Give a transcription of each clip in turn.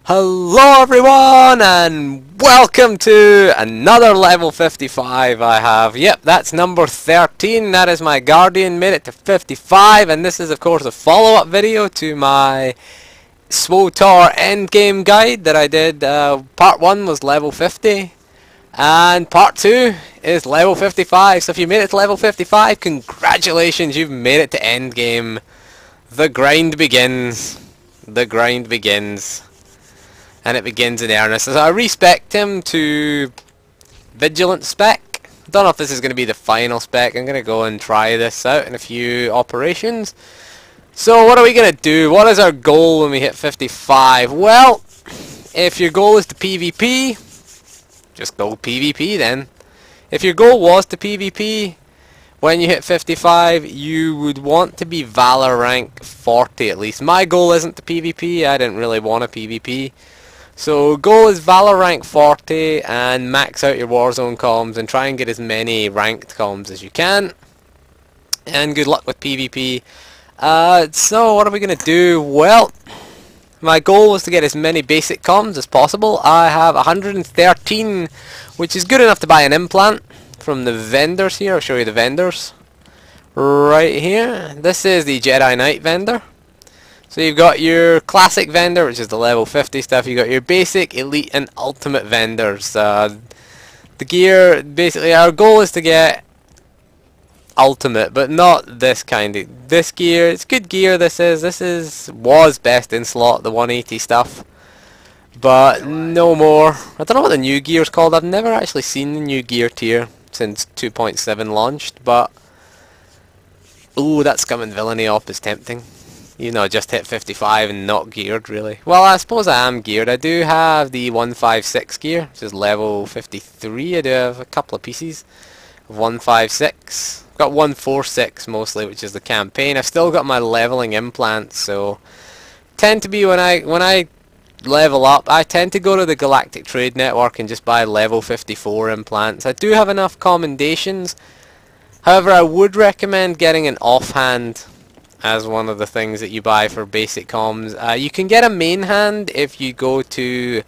Hello everyone and welcome to another level 55 I have. Yep, that's number 13. That is my Guardian, made it to 55, and this is of course a follow-up video to my SWTOR Endgame guide that I did. Part 1 was level 50 and part 2 is level 55. So if you made it to level 55, congratulations, you've made it to Endgame. The grind begins. The grind begins. And it begins in earnest. So I respect him to Vigilant spec. Don't know if this is going to be the final spec. I'm going to go and try this out in a few operations. So what are we going to do? What is our goal when we hit 55? Well, if your goal is to PvP, just go PvP then. If your goal was to PvP, when you hit 55, you would want to be Valor rank 40 at least. My goal isn't to PvP. I didn't really want a PvP. So goal is Valor rank 40 and max out your Warzone comms and try and get as many ranked comms as you can. And good luck with PvP. So what are we going to do? Well, my goal was to get as many basic comms as possible. I have 113, which is good enough to buy an implant from the vendors here. I'll show you the vendors. Right here. This is the Jedi Knight vendor. So you've got your classic vendor, which is the level 50 stuff. You've got your basic, elite, and ultimate vendors. The gear, basically, our goal is to get ultimate, but not this kind of. This gear, it's good gear. This was best in slot, the 180 stuff, but no more. I don't know what the new gear is called. I've never actually seen the new gear tier since 2.7 launched, but ooh, that Scum and Villainy op is tempting. You know, just hit 55 and not geared, really. Well, I suppose I am geared. I do have the 156 gear, which is level 53. I do have a couple of pieces of 156. I've got 146 mostly, which is the campaign. I've still got my leveling implants, so tend to be when I level up, I tend to go to the Galactic Trade Network and just buy level 54 implants. I do have enough commendations. However, I would recommend getting an offhand as one of the things that you buy for basic comms. You can get a main hand if you go to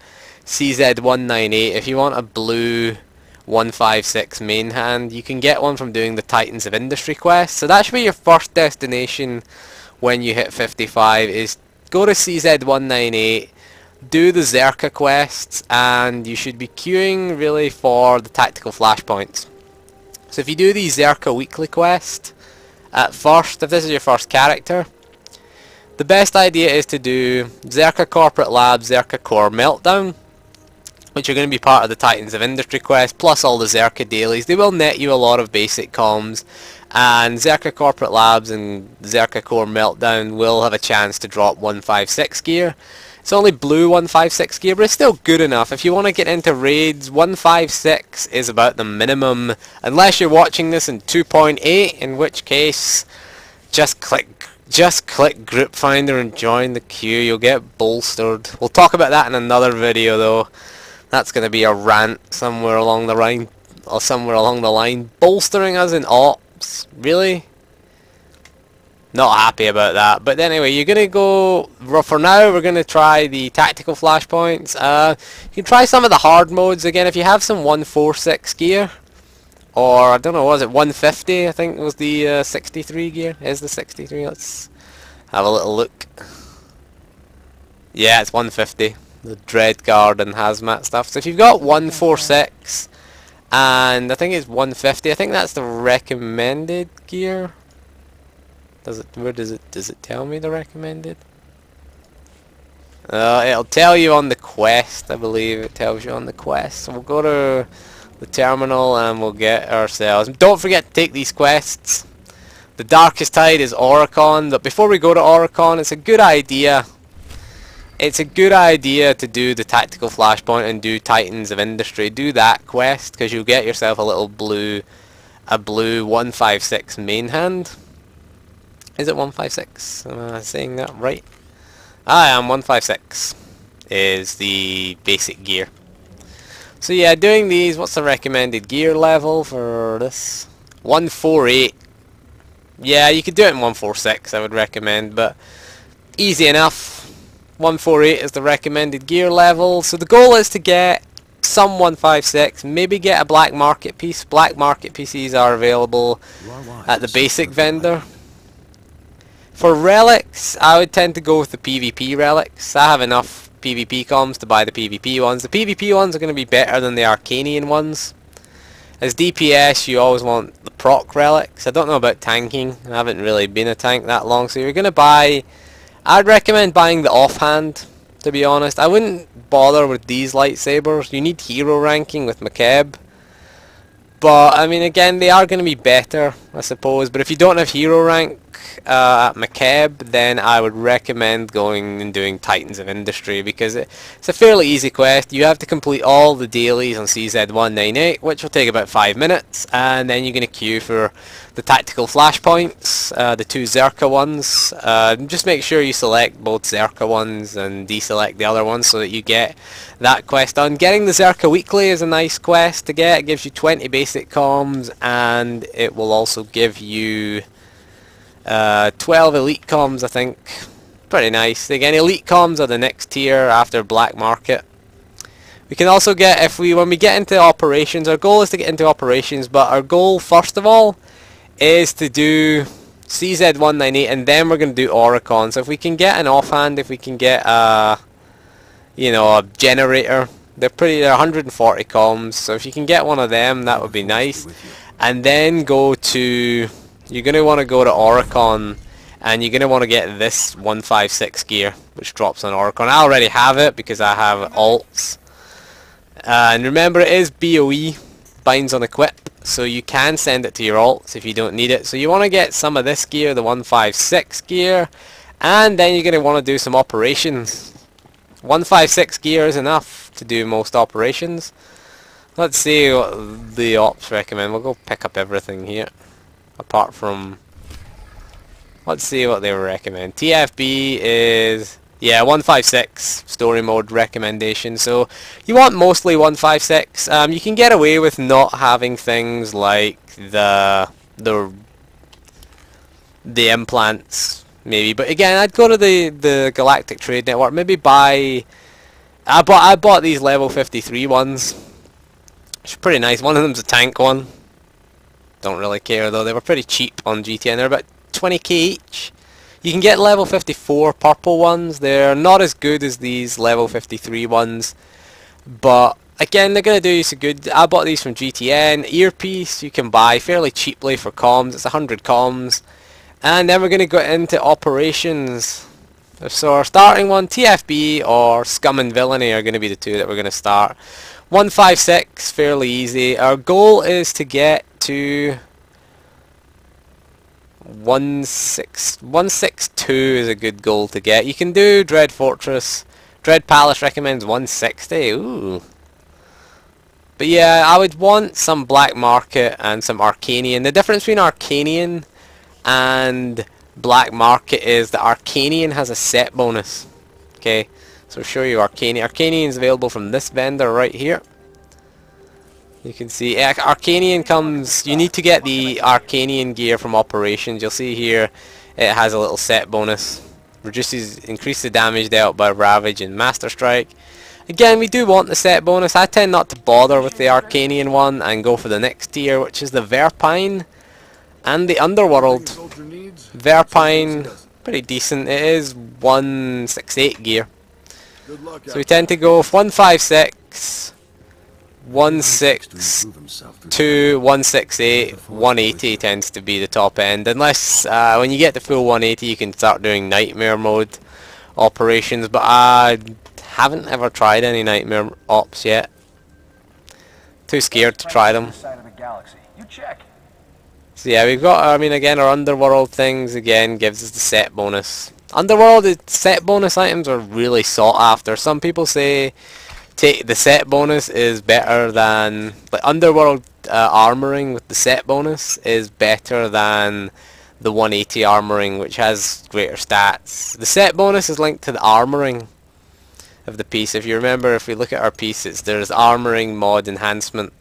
CZ198. If you want a blue 156 main hand, you can get one from doing the Titans of Industry quest. So that should be your first destination when you hit 55, is go to CZ198, do the Zerka quests, and you should be queuing really for the tactical flashpoints. So if you do the Zerka weekly quest at first, if this is your first character, the best idea is to do Zerka Corporate Labs, Zerka Core Meltdown, which are going to be part of the Titans of Industry quest, plus all the Zerka dailies. They will net you a lot of basic comms, and Zerka Corporate Labs and Zerka Core Meltdown will have a chance to drop 156 gear. It's only blue 156 gear, but it's still good enough. If you want to get into raids, 156 is about the minimum, unless you're watching this in 2.8, in which case just click Group Finder and join the queue. You'll get bolstered. We'll talk about that in another video though. That's going to be a rant somewhere along the line. Bolstering us in ops? Really? Not happy about that. But anyway, you're going to go, for now we're going to try the tactical flashpoints. You can try some of the hard modes again if you have some 146 gear, or I don't know, was it 150? I think it was the 63 gear. Is the 63? Let's have a little look. Yeah, it's 150. The Dread Guard and Hazmat stuff. So if you've got 146 and I think it's 150, I think that's the recommended gear. Does it tell me the recommended? It'll tell you on the quest, I believe it tells you on the quest. So we'll go to the terminal and we'll get ourselves. Don't forget to take these quests. The Darkest Tide is Oricon, but before we go to Oricon, it's a good idea. It's a good idea to do the tactical flashpoint and do Titans of Industry. Do that quest because you'll get yourself a little blue 156 main hand. Is it 156? Am I saying that right? I am. 156 is the basic gear. So yeah, doing these, what's the recommended gear level for this? 148. Yeah, you could do it in 146, I would recommend, but easy enough. 148 is the recommended gear level. So the goal is to get some 156, maybe get a black market piece. Black market PCs are available at the basic vendor. For relics, I would tend to go with the PvP relics. I have enough PvP comms to buy the PvP ones. The PvP ones are going to be better than the Arcanian ones. As DPS, you always want the proc relics. I don't know about tanking. I haven't really been a tank that long, so you're going to buy... I'd recommend buying the offhand, to be honest. I wouldn't bother with these lightsabers. You need hero ranking with McKeb. But, I mean, again, they are going to be better, I suppose. But if you don't have hero rank at McKeb, then I would recommend going and doing Titans of Industry, because it's a fairly easy quest. You have to complete all the dailies on CZ198, which will take about 5 minutes, and then you're going to queue for the tactical flashpoints, the 2 Zerka ones. Just make sure you select both Zerka ones and deselect the other ones so that you get that quest done. Getting the Zerka weekly is a nice quest to get. It gives you 20 basic comms, and it will also give you 12 elite comms, I think. Pretty nice. Again, elite comms are the next tier after black market. We can also get, when we get into operations, our goal is to get into operations, but our goal first of all is to do CZ198, and then we're going to do Oricon. So if we can get an offhand, if we can get a generator, they're 140 comms, so if you can get one of them, that would be nice. And then you're going to want to go to Oricon, and you're going to want to get this 156 gear, which drops on Oricon. I already have it because I have alts. And remember, it is BOE, binds on equip, so you can send it to your alts if you don't need it. So you want to get some of this gear, the 156 gear, and then you're going to want to do some operations. 156 gear is enough to do most operations. Let's see what the ops recommend. We'll go pick up everything here. Apart from... let's see what they recommend. TFB is... yeah, 156 story mode recommendation. So you want mostly 156. You can get away with not having things like the implants, maybe. But again, I'd go to the Galactic Trade Network. Maybe buy... I bought these level 53 ones. It's pretty nice. One of them's a tank one. Don't really care though. They were pretty cheap on GTN. They're about 20k each. You can get level 54 purple ones. They're not as good as these level 53 ones, but again, they're going to do you so good. I bought these from GTN. Earpiece you can buy fairly cheaply for comms. It's 100 comms. And then we're going to go into operations. So our starting one, TFB or Scum and Villainy, are going to be the two that we're going to start. 156, fairly easy. Our goal is to get to 162 is a good goal to get. You can do Dread Fortress. Dread Palace recommends 160. Ooh. But yeah, I would want some Black Market and some Arcanian. The difference between Arcanian and Black Market is that Arcanian has a set bonus. Okay, so I'll show you Arcanian. Arcanian is available from this vendor right here. You can see Arcanian comes, you need to get the Arcanian gear from operations. You'll see here it has a little set bonus. Increase the damage dealt by Ravage and Master Strike. Again, we do want the set bonus. I tend not to bother with the Arcanian one and go for the next tier, which is the Verpine and the Underworld. Verpine, pretty decent. It is 168 gear. So we tend to go with 156. 162, 168, 180 tends to be the top end, unless when you get to full 180 you can start doing nightmare mode operations, but I haven't ever tried any nightmare ops yet. Too scared to try them. So yeah, we've got, I mean, again, our Underworld things again gives us the set bonus. Underworld set bonus items are really sought after. Some people say the set bonus is better than, like, Underworld armoring with the set bonus is better than the 180 armoring, which has greater stats. The set bonus is linked to the armoring of the piece. If you remember, if we look at our pieces, there's armoring, mod, enhancement.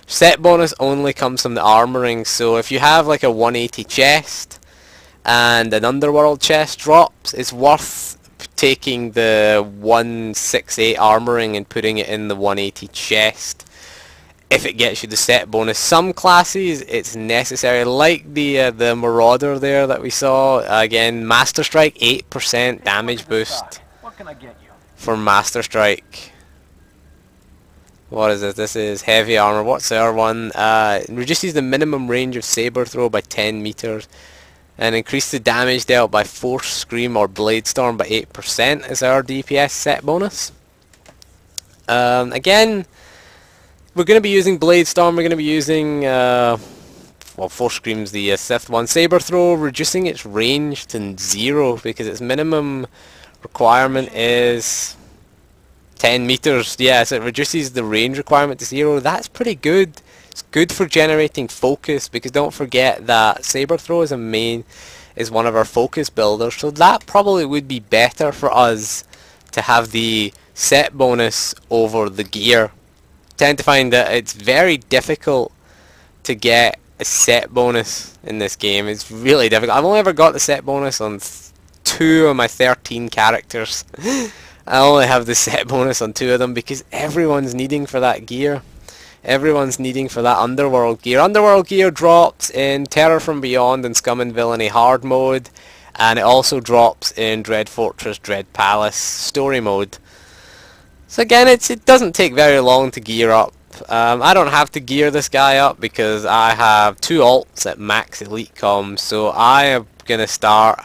Set bonus only comes from the armoring, so if you have like a 180 chest and an Underworld chest drops, it's worth taking the 168 armoring and putting it in the 180 chest if it gets you the set bonus. Some classes it's necessary, like the Marauder there that we saw. Again, Master Strike, 8% damage boost What can I get you? for Master Strike. What is this? This is heavy armor. What's the other one? Reduces the minimum range of saber throw by 10 meters. And increase the damage dealt by Force Scream or Blade Storm by 8% is our DPS set bonus. Again, we're going to be using Blade Storm, we're going to be using, well, Force Scream's the 5th one. Saber Throw, reducing its range to 0 because its minimum requirement is 10 meters. Yeah, so it reduces the range requirement to 0. That's pretty good. It's good for generating focus, because don't forget that Saber Throw is one of our focus builders, so that probably would be better for us to have the set bonus over the gear. Tend to find that it's very difficult to get a set bonus in this game. It's really difficult. I've only ever got the set bonus on 2 of my 13 characters. I only have the set bonus on 2 of them because everyone's needing for that gear. Everyone's needing for that Underworld gear. Underworld gear drops in Terror from Beyond and Scum and Villainy hard mode, and it also drops in Dread Fortress, Dread Palace story mode. So again, it doesn't take very long to gear up. I don't have to gear this guy up because I have 2 alts at max elite comms, so I am gonna start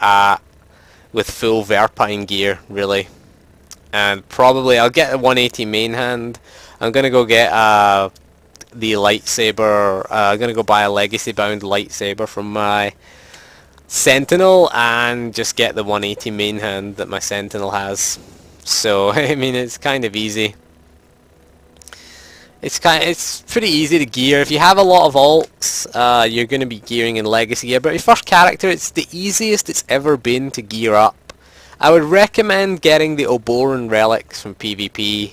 with full Verpine gear really, and probably I'll get a 180 main hand. I'm gonna go get the lightsaber. I'm gonna go buy a legacy bound lightsaber from my Sentinel and just get the 180 main hand that my Sentinel has. So I mean, it's kind of easy. It's pretty easy to gear. If you have a lot of alts, you're going to be gearing in legacy gear. But your first character, it's the easiest it's ever been to gear up. I would recommend getting the Oboran relics from PvP.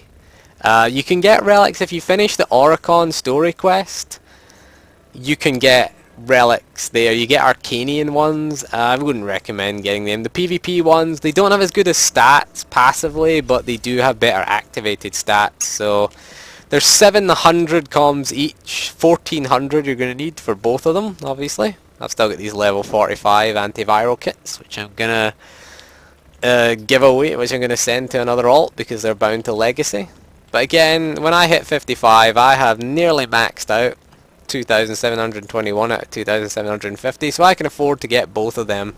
You can get relics if you finish the Oricon story quest. You can get relics there. You get Arcanian ones. I wouldn't recommend getting them. The PvP ones, they don't have as good as stats passively, but they do have better activated stats. So there's 700 comms each, 1400 you're going to need for both of them, obviously. I've still got these level 45 antiviral kits, which I'm going to give away, which I'm going to send to another alt because they're bound to legacy. But again, when I hit 55, I have nearly maxed out 2,721 out of 2,750, so I can afford to get both of them.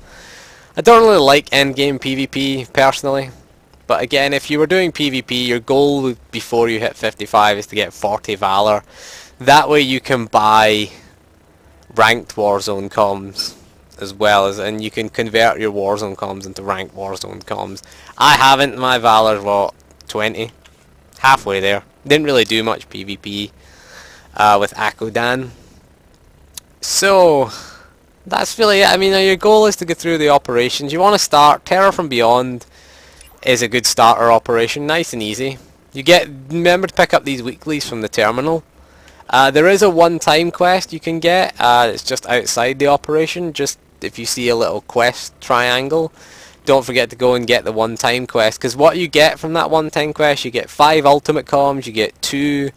I don't really like endgame PvP personally, but again, if you were doing PvP, your goal before you hit 55 is to get 40 Valor. That way you can buy ranked Warzone comms as well as, and you can convert your Warzone comms into ranked Warzone comms. I haven't. My Valor's what, 20? Halfway there. Didn't really do much PvP with Akodan. So that's really it. I mean, your goal is to get through the operations. You want to start Terror from Beyond is a good starter operation, nice and easy. Remember to pick up these weeklies from the terminal. There is a one-time quest you can get. It's just outside the operation. Just if you see a little quest triangle, don't forget to go and get the one-time quest, because what you get from that one-time quest, you get 5 ultimate comms, you get 2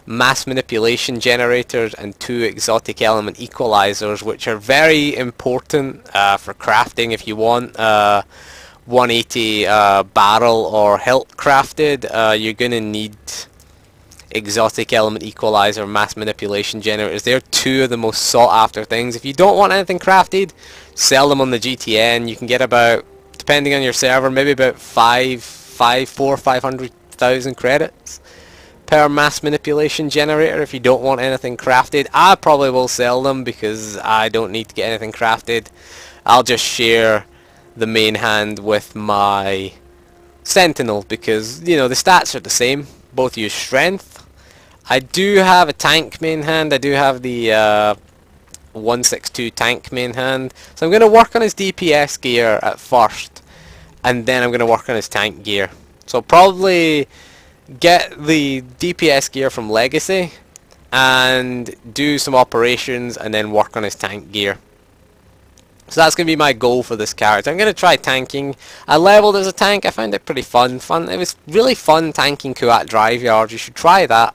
mass manipulation generators and 2 exotic element equalizers, which are very important for crafting. If you want 180 barrel or hilt crafted, you're going to need exotic element equalizer, mass manipulation generators. They're 2 of the most sought after things. If you don't want anything crafted, sell them on the GTN. You can get about, depending on your server, maybe about 500,000 credits per mass manipulation generator if you don't want anything crafted. I probably will sell them because I don't need to get anything crafted. I'll just share the main hand with my Sentinel because, you know, the stats are the same. Both use strength. I do have a tank main hand. I do have the 162 tank main hand. So I'm going to work on his DPS gear at first, and then I'm going to work on his tank gear. So probably get the DPS gear from Legacy and do some operations and then work on his tank gear. So that's going to be my goal for this character. I'm going to try tanking. I leveled as a tank. I found it pretty fun. It was really fun tanking Kuat Drive Yards. You should try that.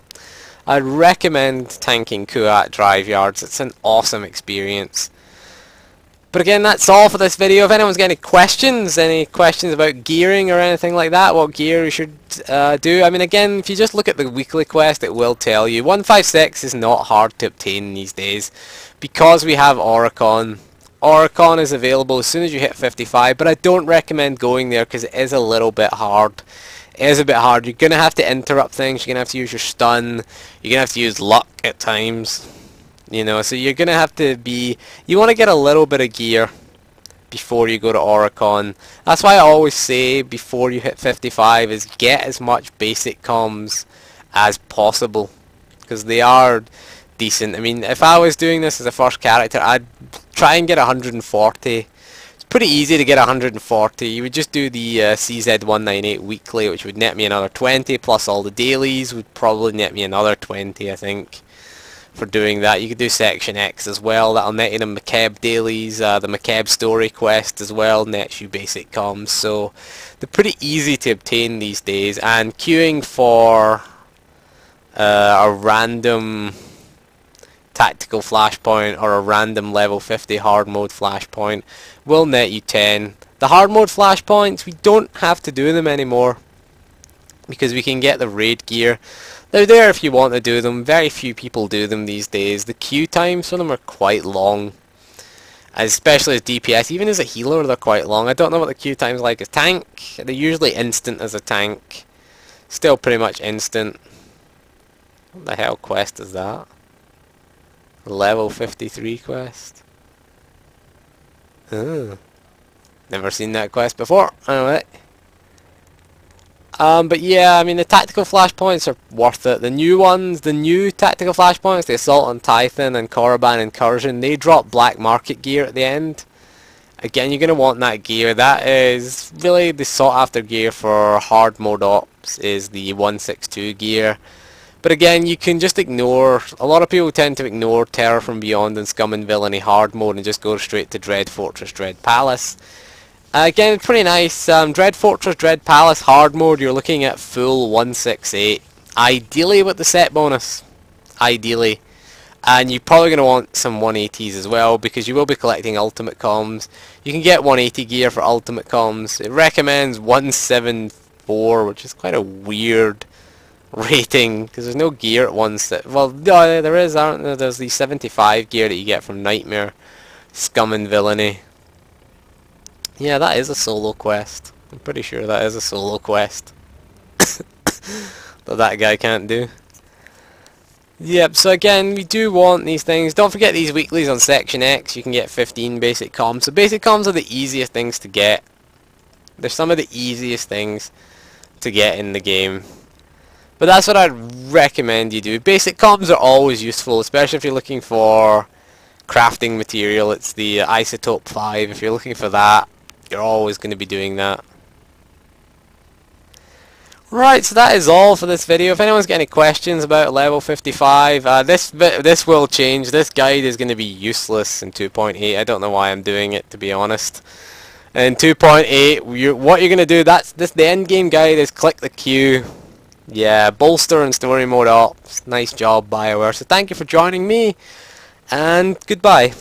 I'd recommend tanking Kuat Drive Yards. It's an awesome experience. But again, that's all for this video. If anyone's got any questions about gearing or anything like that, what gear you should do. I mean, again, if you just look at the weekly quest, it will tell you. 156 is not hard to obtain these days because we have Oricon. Oricon is available as soon as you hit 55, but I don't recommend going there because it is a little bit hard. It is a bit hard. You're going to have to interrupt things. You're going to have to use your stun. You're going to have to use luck at times. You know, so you're going to have to be... You want to get a little bit of gear before you go to Oricon. That's why I always say before you hit 55 is get as much basic comms as possible. Because they are decent. I mean, if I was doing this as a first character, I'd try and get 140. It's pretty easy to get 140. You would just do the CZ198 weekly, which would net me another 20, plus all the dailies would probably net me another 20, I think, for doing that. You could do Section X as well. That'll net you the Macabre dailies. The Macabre story quest as well nets you basic comms. So they're pretty easy to obtain these days. And queuing for a random tactical flashpoint or a random level 50 hard mode flashpoint will net you 10. The hard mode flashpoints, we don't have to do them anymore because we can get the raid gear. They're there if you want to do them. Very few people do them these days. The queue times for them are quite long, especially as DPS. Even as a healer, they're quite long. I don't know what the queue time's like as tank. They're usually instant as a tank. Still pretty much instant. What the hell quest is that? Level 53 quest. Oh. Never seen that quest before. Anyway. But yeah, I mean the tactical flashpoints are worth it. The new ones, the new tactical flashpoints, the Assault on Titan and Korriban Incursion, they drop black market gear at the end. Again, you're going to want that gear. That is really the sought after gear for hard mode ops, is the 162 gear. But again, you can just ignore, a lot of people tend to ignore Terror from Beyond and Scum and Villainy hard mode and just go straight to Dread Fortress, Dread Palace. Again, it's pretty nice. Dread Fortress, Dread Palace hard mode, you're looking at full 168. Ideally with the set bonus. Ideally. And you're probably going to want some 180s as well because you will be collecting ultimate comms. You can get 180 gear for ultimate comms. It recommends 174, which is quite a weird rating because there's no gear at well, no, there is, aren't there? There's the 75 gear that you get from Nightmare, Scum and Villainy. Yeah, that is a solo quest. I'm pretty sure that is a solo quest that guy can't do. Yep, so again, we do want these things. Don't forget these weeklies on Section X. You can get 15 basic comms. So basic comms are the easiest things to get. They're some of the easiest things to get in the game. But that's what I'd recommend you do. Basic comms are always useful, especially if you're looking for crafting material. It's the Isotope 5. If you're looking for that, you're always going to be doing that. Right, so that is all for this video. If anyone's got any questions about level 55, this will change. This guide is going to be useless in 2.8. I don't know why I'm doing it, to be honest. In 2.8, what you're going to do, the endgame guide is click the queue. Yeah, bolster and story mode ops. Nice job, BioWare. So thank you for joining me, and goodbye.